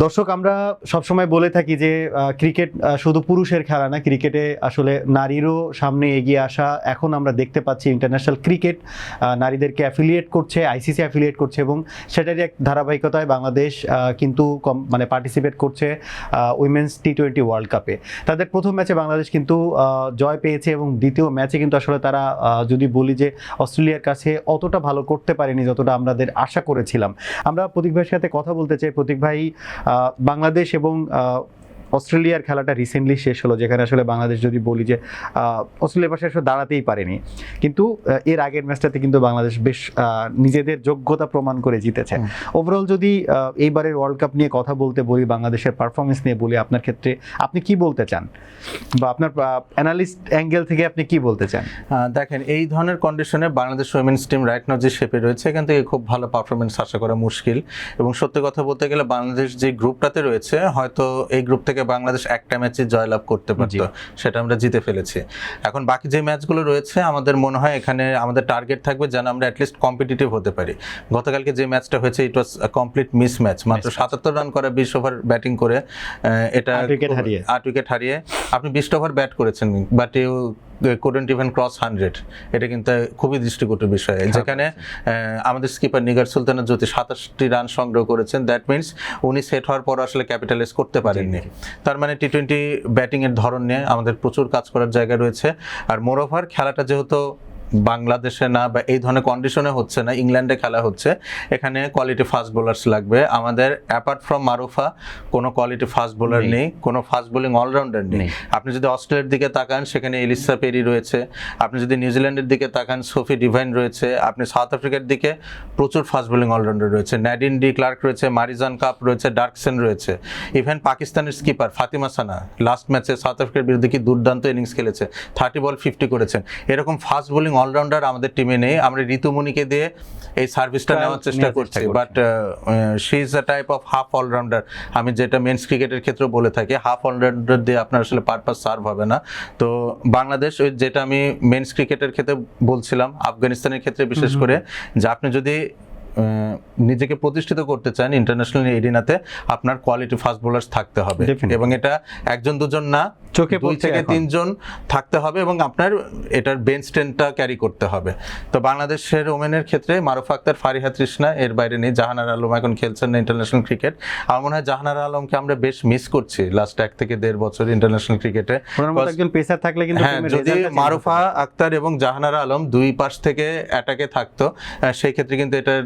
দর্শক, আমরা সবসময় বলে থাকি যে ক্রিকেট শুধু পুরুষের খেলা না, ক্রিকেটে আসলে নারীরও সামনে এগিয়ে আসা এখন আমরা দেখতে পাচ্ছি। ইন্টারন্যাশনাল ক্রিকেট নারীদেরকে অ্যাফিলিয়েট করছে, আইসিসি অ্যাফিলিয়েট করছে এবং সেটারই এক ধারাবাহিকতায় বাংলাদেশ কিন্তু পার্টিসিপেট করছে উইমেন্স টি-20 ওয়ার্ল্ড কাপে। তাদের প্রথম ম্যাচে বাংলাদেশ কিন্তু জয় পেয়েছে এবং দ্বিতীয় ম্যাচে কিন্তু আসলে তারা যদি বলি যে অস্ট্রেলিয়ার কাছে অতটা ভালো করতে পারেনি যতটা আমাদের আশা করেছিলাম। আমরা প্রতীক ভাইয়ের সাথে কথা বলতে চাই। প্রতীক ভাই, বাংলাদেশ এবং অস্ট্রেলিয়ার খেলাটা রিসেন্টলি শেষ হলো, যেখানে আসলে বাংলাদেশ যদি বলি যে অস্ট্রেলিয়ার পাশে আসলে দাঁড়াতেই পারেনি, কিন্তু এর আগের ম্যাচটাতে কিন্তু বাংলাদেশ বেশ নিজেদের যোগ্যতা প্রমাণ করে জিতেছে। ওভারঅল যদি এইবারের ওয়ার্ল্ড কাপ নিয়ে কথা বলতে বলি, বাংলাদেশের পারফরমেন্স নিয়ে বলি, আপনার ক্ষেত্রে আপনি কি বলতে চান বা আপনার অ্যানালিস্ট অ্যাঙ্গেল থেকে আপনি কি বলতে চান? দেখেন, এই ধরনের কন্ডিশনে Bangladesh women's team right now যে শেপে রয়েছে, এখান থেকে খুব ভালো পারফরমেন্স আশা করা মুশকিল। এবং সত্যি কথা বলতে গেলে বাংলাদেশ যে গ্রুপটাতে রয়েছে, হয়তো এই গ্রুপ থেকে বাংলাদেশ একটা ম্যাচে জয়লাভ করতে পারত, সেটা আমরা জিতে ফেলেছি। এখন বাকি যে ম্যাচগুলো রয়েছে আমাদের মনে হয় এখানে আমাদের টার্গেট থাকবে যেন আমরা অ্যাটলিস্ট কম্পিটিটিভ হতে পারি। গতকালকে যে ম্যাচটা হয়েছে ইট ওয়াজ কমপ্লিট মিস ম্যাচ, মাত্র 77 রান করে 20 ওভার ব্যাটিং করে, এটা 8 উইকেট হারিয়ে আপনি 20 ওভার ব্যাট করেছেন, but you couldn't even cross 100। এটা কিন্তু খুবই দৃষ্টিকটু বিষয়, যেখানে আমাদের স্কিপার নিগার সুলতানা জ্যোতি 27টি রান সংগ্রহ করেছেন। দ্যাট মিনস উনি সেট হওয়ার পর আসলে ক্যাপিটালাইজ করতে পারেননি। তার মানে টি-20 ব্যাটিং এর ধরন নিয়ে আমাদের প্রচুর কাজ করার জায়গা রয়েছে। আর মোরওভার খেলাটা যেহেতু বাংলাদেশে না বা এই ধরনের কন্ডিশনে হচ্ছে না, ইংল্যান্ডে খেলা হচ্ছে, এখানে কোয়ালিটি ফাস্ট বোলার্স লাগবে আমাদের। অ্যাপার্ট ফ্রম মারুফা কোনো কোয়ালিটি ফাস্ট বোলার নেই, কোনো ফাস্ট বোলিং অলরাউন্ডার নেই। আপনি যদি অস্ট্রেলিয়ার দিকে তাকান, সেখানে এলিসা পেরি রয়েছে। আপনি যদি নিউজিল্যান্ডের দিকে তাকান, সোফি ডিভাইন রয়েছে। আপনি সাউথ আফ্রিকার দিকে প্রচুর ফাস্ট বোলিং অলরাউন্ডার রয়েছে, ন্যাডিন ডি ক্লার্ক রয়েছে, মারিজান কাপ রয়েছে, ডার্কসেন রয়েছে। ইভেন পাকিস্তানের স্কিপার ফাতিমা সানা লাস্ট ম্যাচে সাউথ আফ্রিকার বিরুদ্ধে কি দুর্দান্ত ইনিংস খেলেছে, 30 বল 50 করেছেন। এরকম ফাস্ট বোলিং অলরাউন্ডার আমাদের টিমে নেই। আমরা ঋতুমণিকে দিয়ে এই সার্ভিসটা নেওয়ার চেষ্টা করছি, but she is a type of half allrounder. আমি যেটা মেন্স ক্রিকেটের ক্ষেত্রে বলে থাকি, হাফ অলরাউন্ডার দিয়ে আপনার আসলে পারপাস সার্ভ হবে না। তো বাংলাদেশ, যেটা আমি মেন্স ক্রিকেটের ক্ষেত্রে বলছিলাম, আফগানিস্তানের ক্ষেত্রে বিশেষ করে, যে আপনি যদি নিজেকে প্রতিষ্ঠিত করতে চান ইন্টারন্যাশনাল এরিনাতে, আপনার কোয়ালিটি ফাস্ট বোলার্স থাকতে হবে এবং এটা একজন দুজন না, চোখে 2 থেকে 3 জন থাকতে হবে এবং আপনার এটার বেঞ্চ স্ট্রেন্থটা ক্যারি করতে হবে। তো বাংলাদেশের ওমেনের ক্ষেত্রে মারুফা আক্তার, ফারিহা তৃষ্ণা, এর বাইরে নেই। জাহানারা আলম এখন খেলছেন না ইন্টারন্যাশনাল ক্রিকেট। আমার মনে হয় জাহানারা আলমকে আমরা বেশ মিস করছি লাস্ট 1 থেকে 1.5 বছর ইন্টারন্যাশনাল ক্রিকেটে। একজন পেসার থাকলে কিন্তু যদি মারুফা আক্তার এবং জাহানারা আলম দুই পাশ থেকে অ্যাটাকে থাকতো, সেই ক্ষেত্রে কিন্তু এটার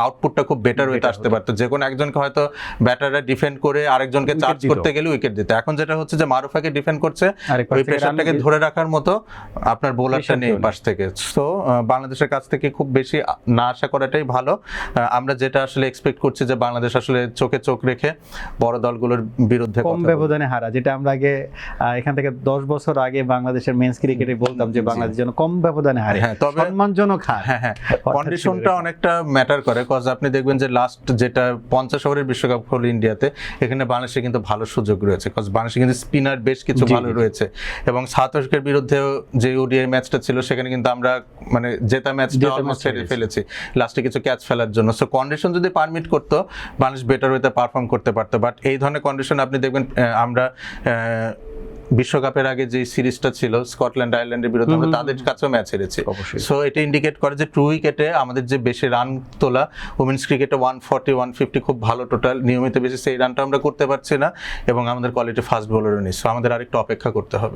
আউটপুটটা খুব বেটার ওয়েতে আসতে পারতো। যে কোনো একজনকে হয়তো ব্যাটাররা ডিফেন্ড করে আরেকজনকে চার্জ করতে গেলে উইকেট দিতে। এখন যেটা হচ্ছে যে মারুফাকে ডিফেন্ড করছে, ওই প্রেসারটাকে ধরে রাখার মতো আপনার বোলারটা নেই পাশ থেকে। সো বাংলাদেশের কাছ থেকে খুব বেশি না আশা করাটাই ভালো। আমরা যেটা আসলে এক্সপেক্ট করছি যে বাংলাদেশ আসলে চোখে চোখ রেখে বড় দলগুলোর বিরুদ্ধে কম ব্যবধানে হারা, যেটা আমরা আগে এখান থেকে 10 বছর আগে বাংলাদেশের মেন্স ক্রিকেটে বলতাম যে বাংলাদেশ যেন কম ব্যবধানে হারে, তবে সম্মানজনক হার। হ্যাঁ, কন্ডিশনটা অনেকটা ম্যাটার করে। কজ আপনি দেখবেন যে লাস্ট যেটা 50 ওভারের বিশ্বকাপ হলো ইন্ডিয়াতে, এখানে বাংলাদেশে কিন্তু ভালো সুযোগ রয়েছে, কজ বাংলাদেশে কিন্তু স্পিনার বেশ কিছু ভালো রয়েছে। এবং সাউথ আফ্রিকার বিরুদ্ধে যে ওডিআই ম্যাচটা ছিল, সেখানে কিন্তু আমরা মানে জেতা ম্যাচটা অলমোস্ট হেরে ফেলেছি লাস্টে কিছু ক্যাচ ফেলার জন্য। সো কন্ডিশন যদি পারমিট করতো, বাংলাদেশ বেটার ওয়েতে পারফর্ম করতে পারতো। বাট এই ধরনের কন্ডিশন আপনি দেখবেন, আমরা বিশ্বকাপের আগে যে সিরিজটা ছিল স্কটল্যান্ড আয়ারল্যান্ডের বিরুদ্ধে, আমরা তাদের কাছেও ম্যাচ হেরেছি। সো এটা ইন্ডিকেট করে যে ট্রু উইকেটে আমাদের যে বেশি রান তোলা, উইমেন্স ক্রিকেটে 140 150 খুব ভালো টোটাল, নিয়মিত বেশি সেই রানটা আমরা করতে পারছি না এবং আমাদের কোয়ালিটি ফাস্ট বোলারও নেই। সো আমাদের আরেকটু অপেক্ষা করতে হবে।